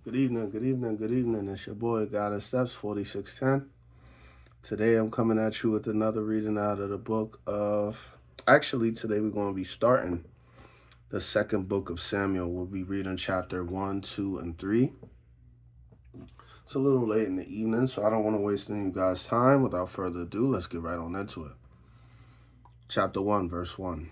Good evening, good evening, good evening. It's your boy, God of Steps 4610. Today I'm coming at you with another reading out of the book of. Actually, today we're going to be starting the second book of Samuel. We'll be reading chapter 1, 2, and 3. It's a little late in the evening, so I don't want to waste any of you guys' time. Without further ado, let's get right on into it. Chapter 1, verse 1.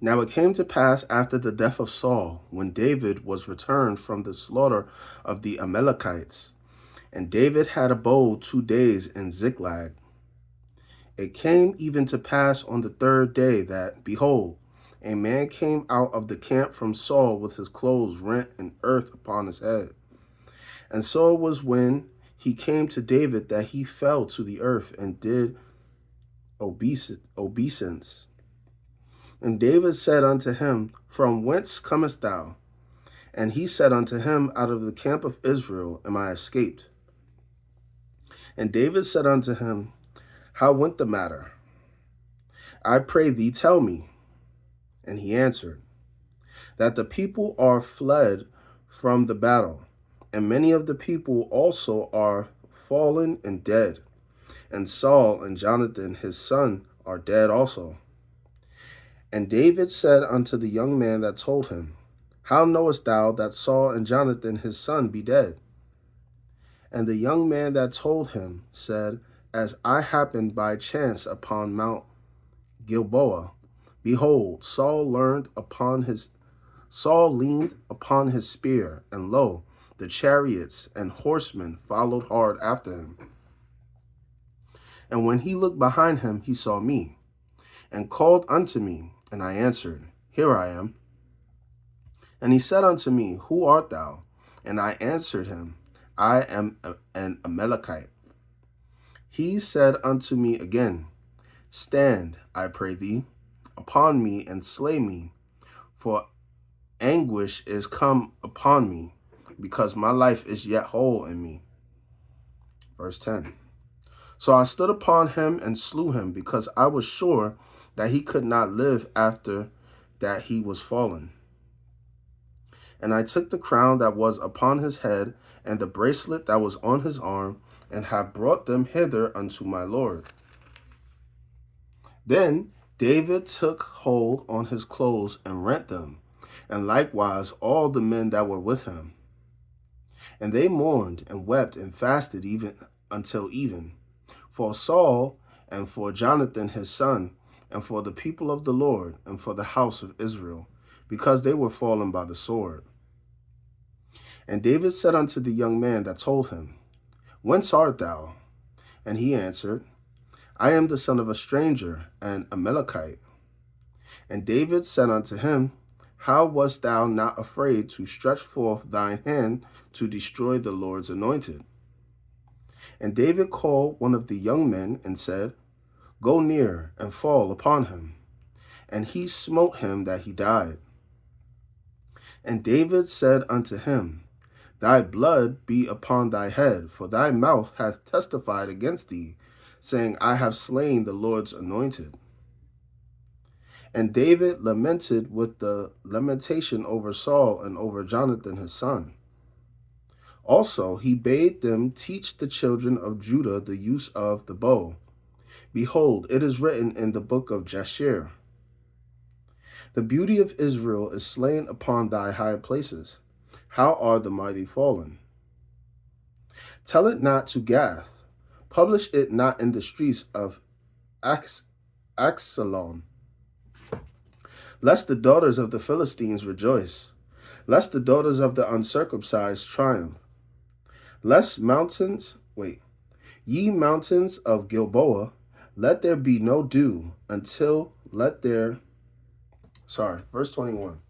Now it came to pass after the death of Saul, when David was returned from the slaughter of the Amalekites, and David had abode 2 days in Ziklag. It came even to pass on the third day that, behold, a man came out of the camp from Saul with his clothes rent and earth upon his head. And so it was when he came to David that he fell to the earth and did obeisance. And David said unto him, From whence comest thou? And he said unto him, Out of the camp of Israel am I escaped. And David said unto him, How went the matter? I pray thee, tell me. And he answered, That the people are fled from the battle, and many of the people also are fallen and dead. And Saul and Jonathan his son are dead also. And David said unto the young man that told him, How knowest thou that Saul and Jonathan his son be dead? And the young man that told him said, As I happened by chance upon Mount Gilboa, behold, Saul leaned upon his spear, and lo, the chariots and horsemen followed hard after him. And when he looked behind him, he saw me, and called unto me, and I answered, Here I am. And he said unto me, Who art thou? And I answered him, I am an Amalekite. He said unto me again, Stand, I pray thee, upon me and slay me, for anguish is come upon me, because my life is yet whole in me. Verse 10. So I stood upon him and slew him, because I was sure that he could not live after that he was fallen. And I took the crown that was upon his head, and the bracelet that was on his arm, and have brought them hither unto my Lord. Then David took hold on his clothes and rent them, and likewise all the men that were with him. And they mourned and wept and fasted even until even, for Saul and for Jonathan his son, and for the people of the Lord, and for the house of Israel, because they were fallen by the sword. And David said unto the young man that told him, Whence art thou? And he answered, I am the son of a stranger, an Amalekite. And David said unto him, How wast thou not afraid to stretch forth thine hand to destroy the Lord's anointed? And David called one of the young men and said, Go near and fall upon him. And he smote him that he died. And David said unto him, Thy blood be upon thy head, for thy mouth hath testified against thee, saying, I have slain the Lord's anointed. And David lamented with the lamentation over Saul and over Jonathan his son. Also he bade them teach the children of Judah the use of the bow. Behold, it is written in the book of Jasher, The beauty of Israel is slain upon thy high places. How are the mighty fallen? Tell it not to Gath. Publish it not in the streets of Axelon. Lest the daughters of the Philistines rejoice. Lest the daughters of the uncircumcised triumph. Ye mountains of Gilboa, let there be no dew until verse 21.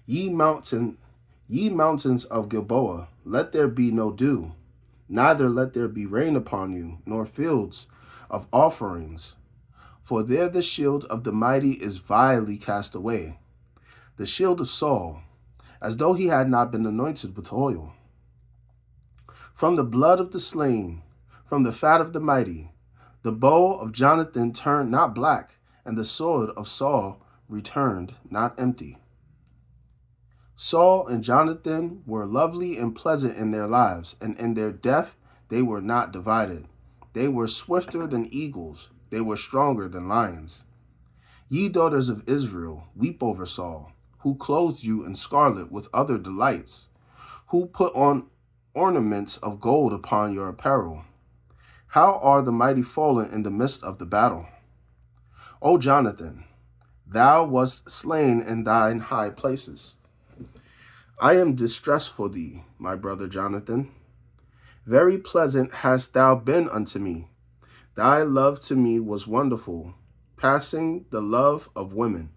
Ye mountains of Gilboa, let there be no dew, neither let there be rain upon you, nor fields of offerings. For there the shield of the mighty is vilely cast away, the shield of Saul, as though he had not been anointed with oil. From the blood of the slain, from the fat of the mighty, the bow of Jonathan turned not black, and the sword of Saul returned not empty. Saul and Jonathan were lovely and pleasant in their lives, and in their death they were not divided. They were swifter than eagles, they were stronger than lions. Ye daughters of Israel, weep over Saul, who clothed you in scarlet with other delights, who put on ornaments of gold upon your apparel. How are the mighty fallen in the midst of the battle? O Jonathan, thou wast slain in thine high places. I am distressed for thee, my brother Jonathan. Very pleasant hast thou been unto me. Thy love to me was wonderful, passing the love of women.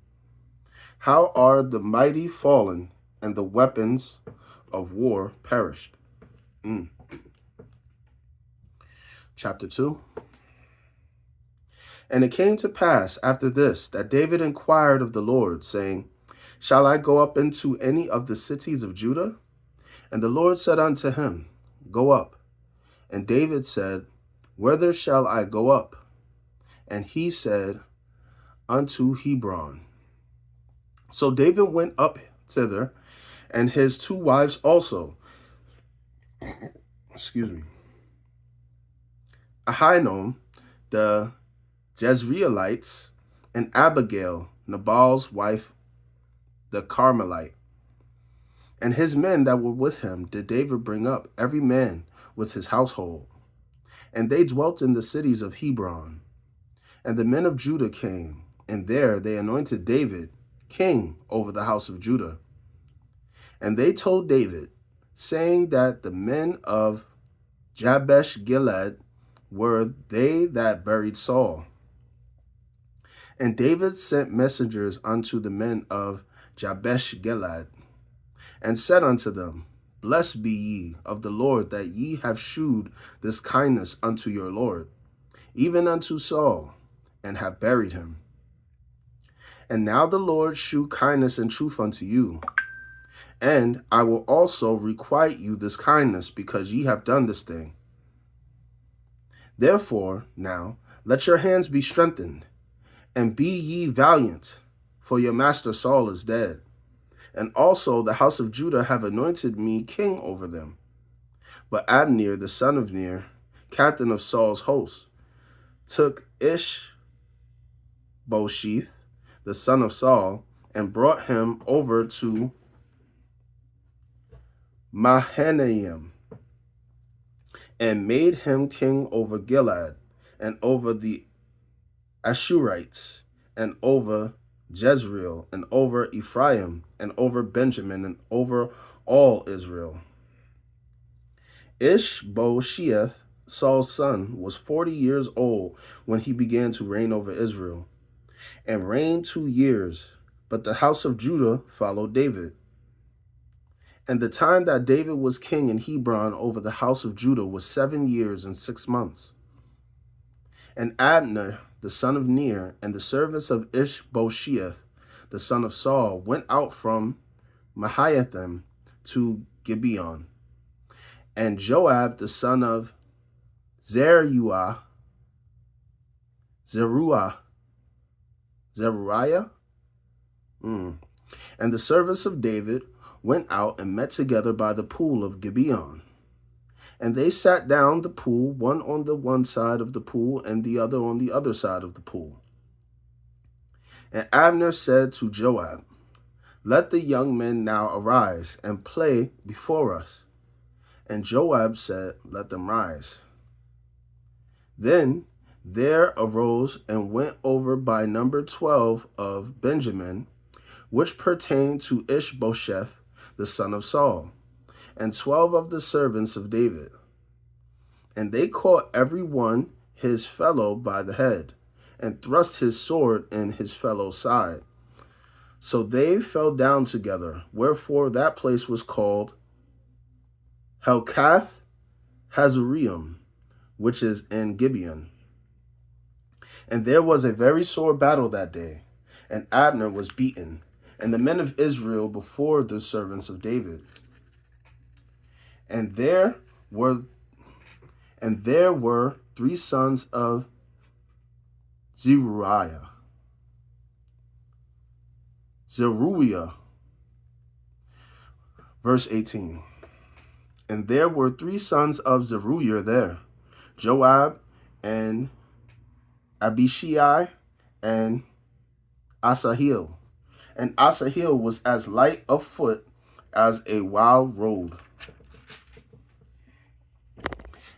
How are the mighty fallen, and the weapons of war perished? Chapter 2. And it came to pass after this that David inquired of the Lord, saying, Shall I go up into any of the cities of Judah? And the Lord said unto him, Go up. And David said, Whither shall I go up? And he said, Unto Hebron. So David went up thither, and his 2 wives also. Ahinoam, the Jezreelites, and Abigail, Nabal's wife, the Carmelite. And his men that were with him did David bring up, every man with his household. And they dwelt in the cities of Hebron. And the men of Judah came, and there they anointed David king over the house of Judah. And they told David, saying that the men of Jabesh-gilead were they that buried Saul. And David sent messengers unto the men of Jabesh-gilead, and said unto them, Blessed be ye of the Lord, that ye have shewed this kindness unto your Lord, even unto Saul, and have buried him. And now the Lord shew kindness and truth unto you, and I will also requite you this kindness, because ye have done this thing. Therefore now let your hands be strengthened, and be ye valiant, for your master Saul is dead. And also the house of Judah have anointed me king over them. But Abner, the son of Ner, captain of Saul's host, took Ish-boseth, the son of Saul, and brought him over to Mahanaim, and made him king over Gilead, and over the Ashurites, and over Jezreel, and over Ephraim, and over Benjamin, and over all Israel. Ish-boseth, Saul's son, was 40 years old when he began to reign over Israel, and reigned 2 years. But the house of Judah followed David. And the time that David was king in Hebron over the house of Judah was 7 years and 6 months. And Abner, the son of Ner, and the servants of Ish-boseth, the son of Saul, went out from Mahanaim to Gibeon. And Joab, the son of Zeruiah, and the servants of David went out and met together by the pool of Gibeon. And they sat down the pool, one on the one side of the pool, and the other on the other side of the pool. And Abner said to Joab, Let the young men now arise and play before us. And Joab said, Let them rise. Then there arose and went over by number 12 of Benjamin, which pertained to Ish-boseth, the son of Saul, and 12 of the servants of David. And they caught every one his fellow by the head, and thrust his sword in his fellow's side. So they fell down together, wherefore that place was called Helkath Hazareum, which is in Gibeon. And there was a very sore battle that day, and Abner was beaten, and the men of Israel before the servants of David. And there were 3 sons of Zeruiah, Verse 18. And there were 3 sons of Zeruiah there, Joab and Abishai and Asahel. And Asahel was as light of foot as a wild roe.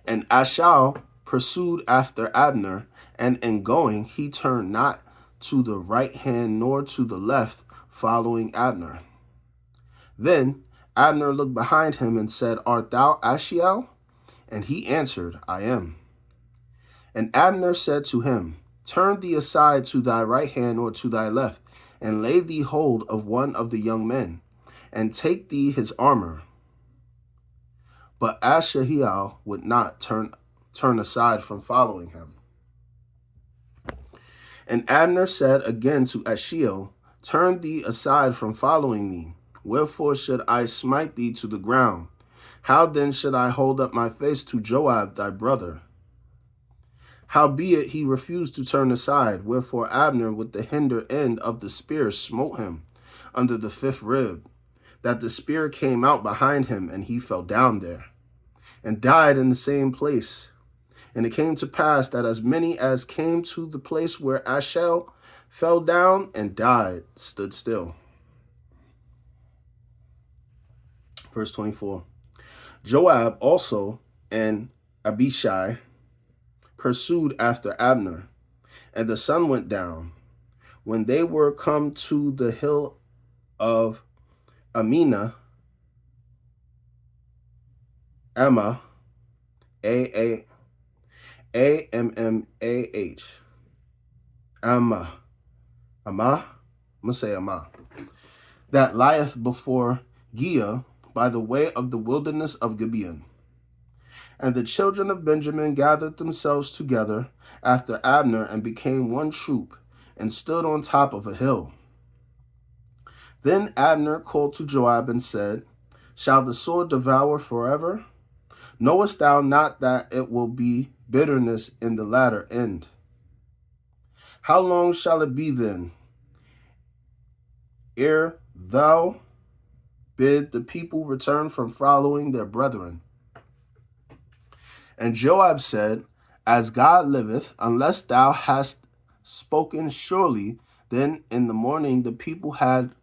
And Asahel pursued after Abner, and in going he turned not to the right hand nor to the left, following Abner. Then Abner looked behind him and said, Art thou Asahel? And he answered, I am. And Abner said to him, Turn thee aside to thy right hand or to thy left, and lay thee hold of one of the young men, and take thee his armor. But Asahel would not turn aside from following him. And Abner said again to Asahel, Turn thee aside from following me. Wherefore should I smite thee to the ground? How then should I hold up my face to Joab thy brother? Howbeit he refused to turn aside, wherefore Abner with the hinder end of the spear smote him under the 5th rib, that the spear came out behind him, and he fell down there, and died in the same place. And it came to pass that as many as came to the place where Asahel fell down and died stood still. Verse 24. Joab also and Abishai pursued after Abner, and the sun went down. When they were come to the hill of Amina, Ammah, A-M-M-A-H, Ammah, I'm going to say Ammah, that lieth before Giah by the way of the wilderness of Gibeon. And the children of Benjamin gathered themselves together after Abner and became one troop, and stood on top of a hill. Then Abner called to Joab and said, Shall the sword devour forever? Knowest thou not that it will be bitterness in the latter end? How long shall it be then, ere thou bid the people return from following their brethren? And Joab said, As God liveth, unless thou hast spoken surely, then in the morning the people had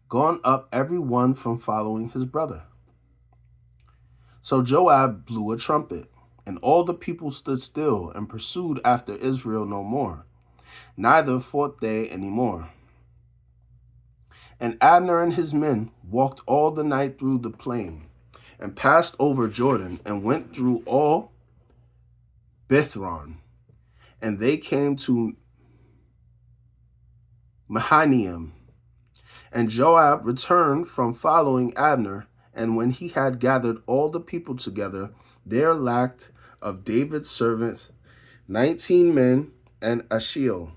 gone up every one from following his brother. So Joab blew a trumpet, and all the people stood still and pursued after Israel no more, neither fought they any more. And Abner and his men walked all the night through the plain, and passed over Jordan, and went through all Bithron, and they came to Mahanaim. And Joab returned from following Abner, and when he had gathered all the people together, there lacked of David's servants 19 men and Asahel.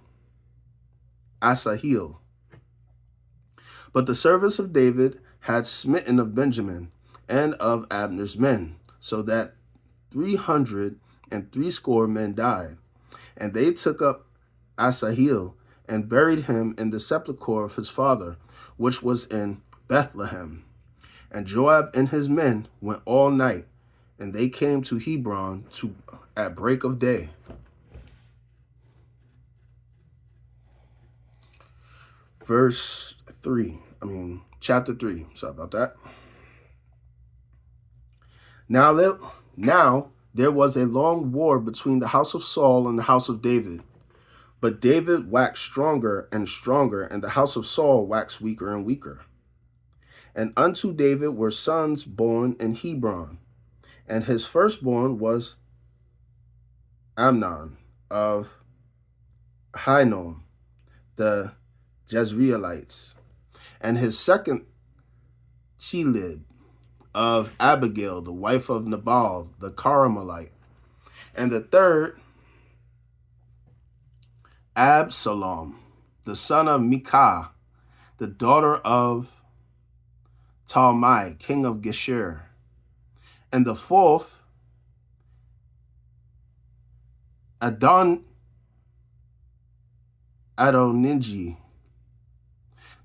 But the servants of David had smitten of Benjamin and of Abner's men, so that 360 men died. And they took up Asahel and buried him in the sepulchre of his father, which was in Bethlehem. And Joab and his men went all night, and they came to Hebron at break of day. Chapter 3. Sorry about that. Now there was a long war between the house of Saul and the house of David. But David waxed stronger and stronger, and the house of Saul waxed weaker and weaker. And unto David were sons born in Hebron, and his firstborn was Amnon of Ahinoam, the Jezreelites, and his second Gilead of Abigail, the wife of Nabal, the Carmelite, and the third Absalom, the son of Micah, the daughter of Talmai, king of Geshur, and the fourth Adonijah,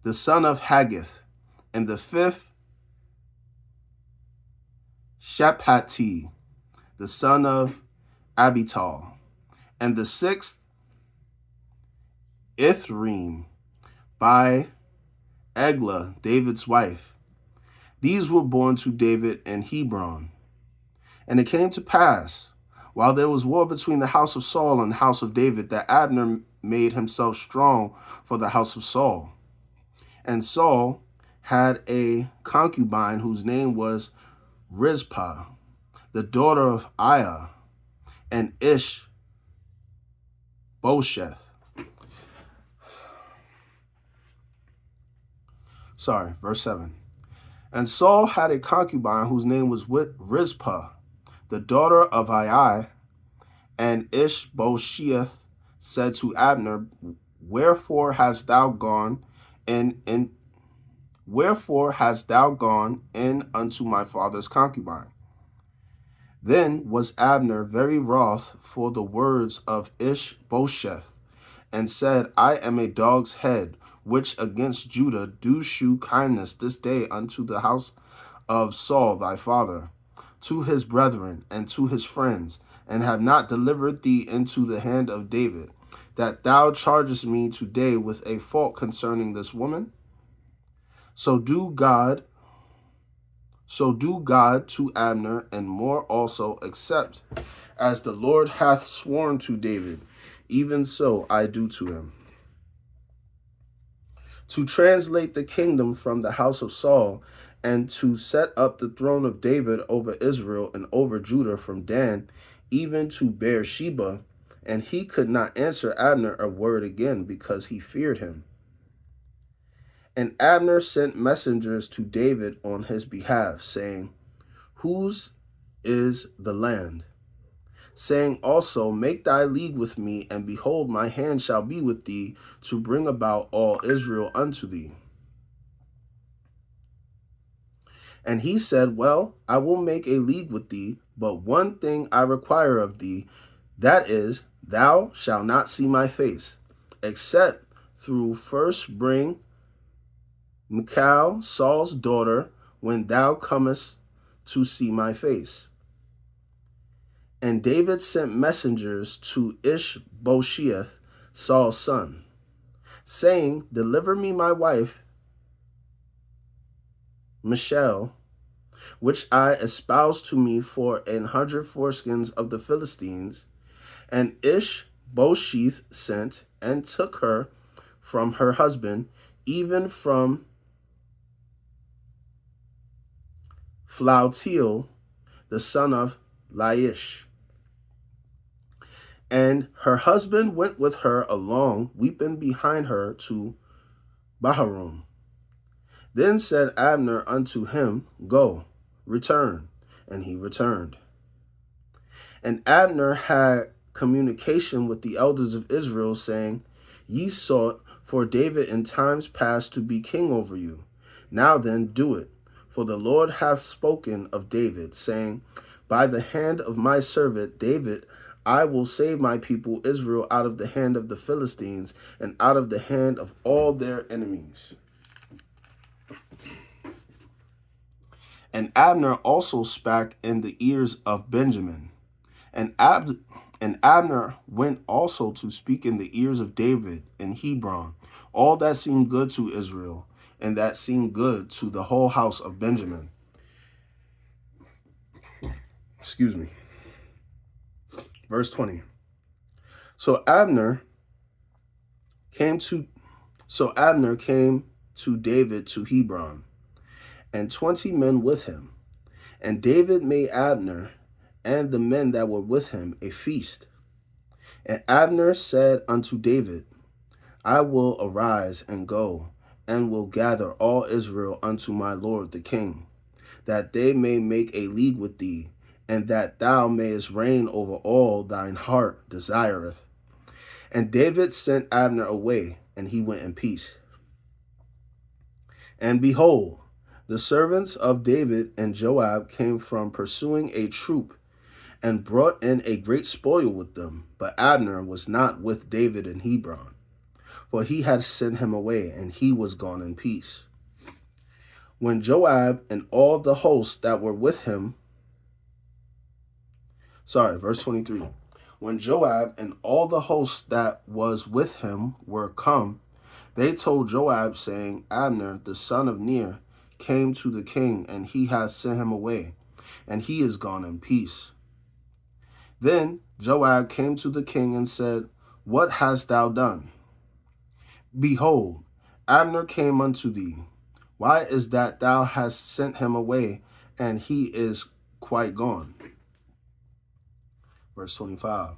the son of Haggith, and the fifth Shephati, the son of Abital, and the sixth Ithream by Eglah, David's wife. These were born to David in Hebron. And it came to pass, while there was war between the house of Saul and the house of David, that Abner made himself strong for the house of Saul. And Saul had a concubine whose name was Rizpah, the daughter of Aiah, and Ish-boseth. Verse 7. And Saul had a concubine whose name was Rizpah, the daughter of Aiah, and Ish-boseth said to Abner, Wherefore hast thou gone in unto my father's concubine? Then was Abner very wroth for the words of Ish-boseth, and said, I am a dog's head, which against Judah do shew kindness this day unto the house of Saul thy father, to his brethren and to his friends, and have not delivered thee into the hand of David, that thou chargest me today with a fault concerning this woman? So do God to Abner, and more also, except as the Lord hath sworn to David, even so I do to him. To translate the kingdom from the house of Saul, and to set up the throne of David over Israel and over Judah from Dan even to Beersheba. And he could not answer Abner a word again, because he feared him. And Abner sent messengers to David on his behalf, saying, Whose is the land? Saying also, Make thy league with me, and behold, my hand shall be with thee, to bring about all Israel unto thee. And he said, Well, I will make a league with thee, but one thing I require of thee, that is, thou shalt not see my face, except thou first bring Michal, Saul's daughter, when thou comest to see my face. And David sent messengers to Ish-boseth, Saul's son, saying, Deliver me my wife, Michal, which I espoused to me for 100 foreskins of the Philistines. And Ish-boseth sent and took her from her husband, even from Flautiel, the son of Laish. And her husband went with her along, weeping behind her to Bahurim. Then said Abner unto him, Go, return. And he returned. And Abner had communication with the elders of Israel, saying, Ye sought for David in times past to be king over you. Now then, do it. For the Lord hath spoken of David, saying, By the hand of my servant David I will save my people Israel out of the hand of the Philistines, and out of the hand of all their enemies. And Abner also spake in the ears of Benjamin. And Abner went also to speak in the ears of David in Hebron, all that seemed good to Israel, and that seemed good to the whole house of Benjamin. Verse 20. So Abner came to David to Hebron, and 20 men with him. And David made Abner and the men that were with him a feast. And Abner said unto David, I will arise and go, and will gather all Israel unto my lord the king, that they may make a league with thee, and that thou mayest reign over all thine heart desireth. And David sent Abner away, and he went in peace. And behold, the servants of David and Joab came from pursuing a troop, and brought in a great spoil with them. But Abner was not with David in Hebron, for he had sent him away, and he was gone in peace. When Joab and all the hosts that were with him Verse 23. When Joab and all the host that was with him were come, they told Joab, saying, Abner, the son of Ner, came to the king, and he hath sent him away, and he is gone in peace. Then Joab came to the king and said, What hast thou done? Behold, Abner came unto thee. Why is that thou hast sent him away, and he is quite gone? Verse 25.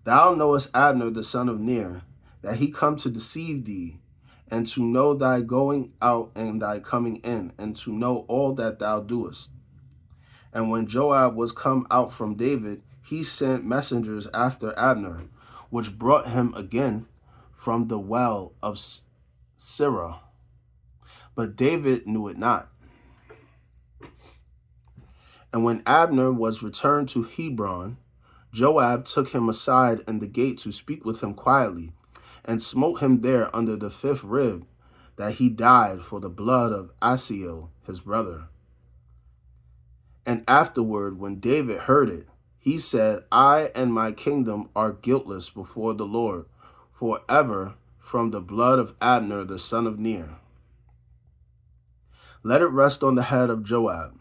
Thou knowest Abner the son of Ner, that he come to deceive thee, and to know thy going out and thy coming in, and to know all that thou doest. And when Joab was come out from David, he sent messengers after Abner, which brought him again from the well of Sirah. But David knew it not. And when Abner was returned to Hebron, Joab took him aside in the gate to speak with him quietly, and smote him there under the 5th rib, that he died for the blood of Asahel his brother. And afterward, when David heard it, he said, I and my kingdom are guiltless before the Lord forever from the blood of Abner the son of Ner. Let it rest on the head of Joab,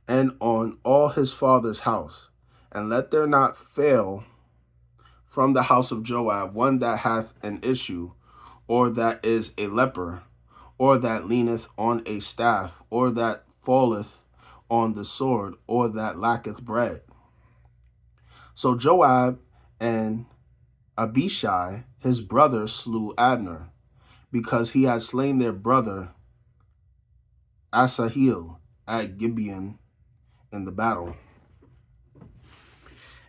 and on all his father's house, and let there not fail from the house of Joab one that hath an issue, or that is a leper, or that leaneth on a staff, or that falleth on the sword, or that lacketh bread. So Joab and Abishai his brother slew Abner, because he had slain their brother Asahel at Gibeon in the battle.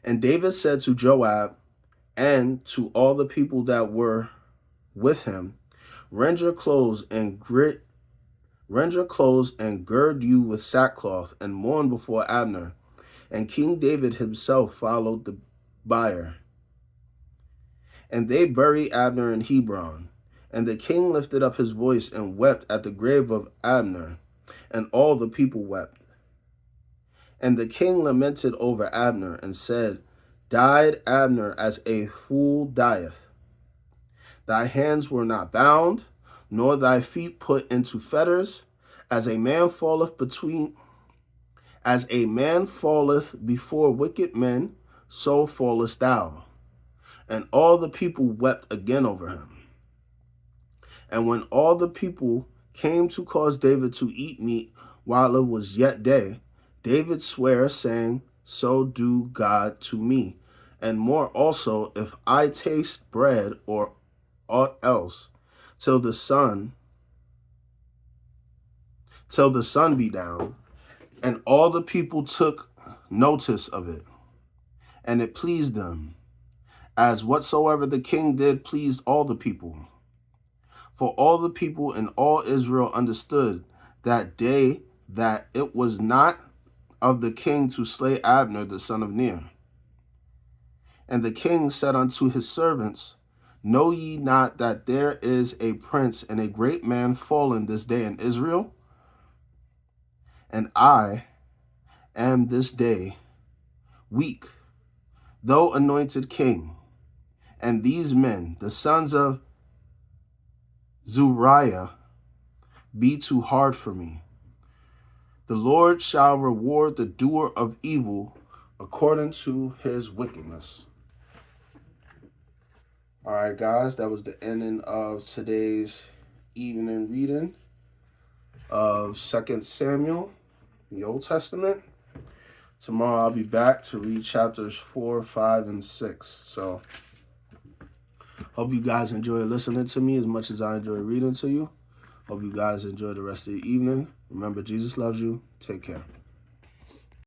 And David said to Joab and to all the people that were with him, Rend your clothes and gird you with sackcloth, and mourn before Abner. And King David himself followed the bier. And they buried Abner in Hebron. And the king lifted up his voice and wept at the grave of Abner, and all the people wept. And the king lamented over Abner, and said, Died Abner as a fool dieth. Thy hands were not bound, nor thy feet put into fetters, as a man falleth before wicked men, so fallest thou. And all the people wept again over him. And when all the people came to cause David to eat meat while it was yet day, David sware, saying, So do God to me, and more also, if I taste bread or aught else, till the sun be down. And all the people took notice of it, and it pleased them, as whatsoever the king did pleased all the people. For all the people and all Israel understood that day that it was not of the king to slay Abner the son of Ner. And the king said unto his servants, Know ye not that there is a prince and a great man fallen this day in Israel? And I am this day weak, though anointed king. And these men, the sons of Zuriah, be too hard for me. The Lord shall reward the doer of evil according to his wickedness. All right, guys, that was the ending of today's evening reading of 2 Samuel, the Old Testament. Tomorrow I'll be back to read chapters 4, 5, and 6. So hope you guys enjoy listening to me as much as I enjoy reading to you. Hope you guys enjoy the rest of the evening. Remember, Jesus loves you. Take care.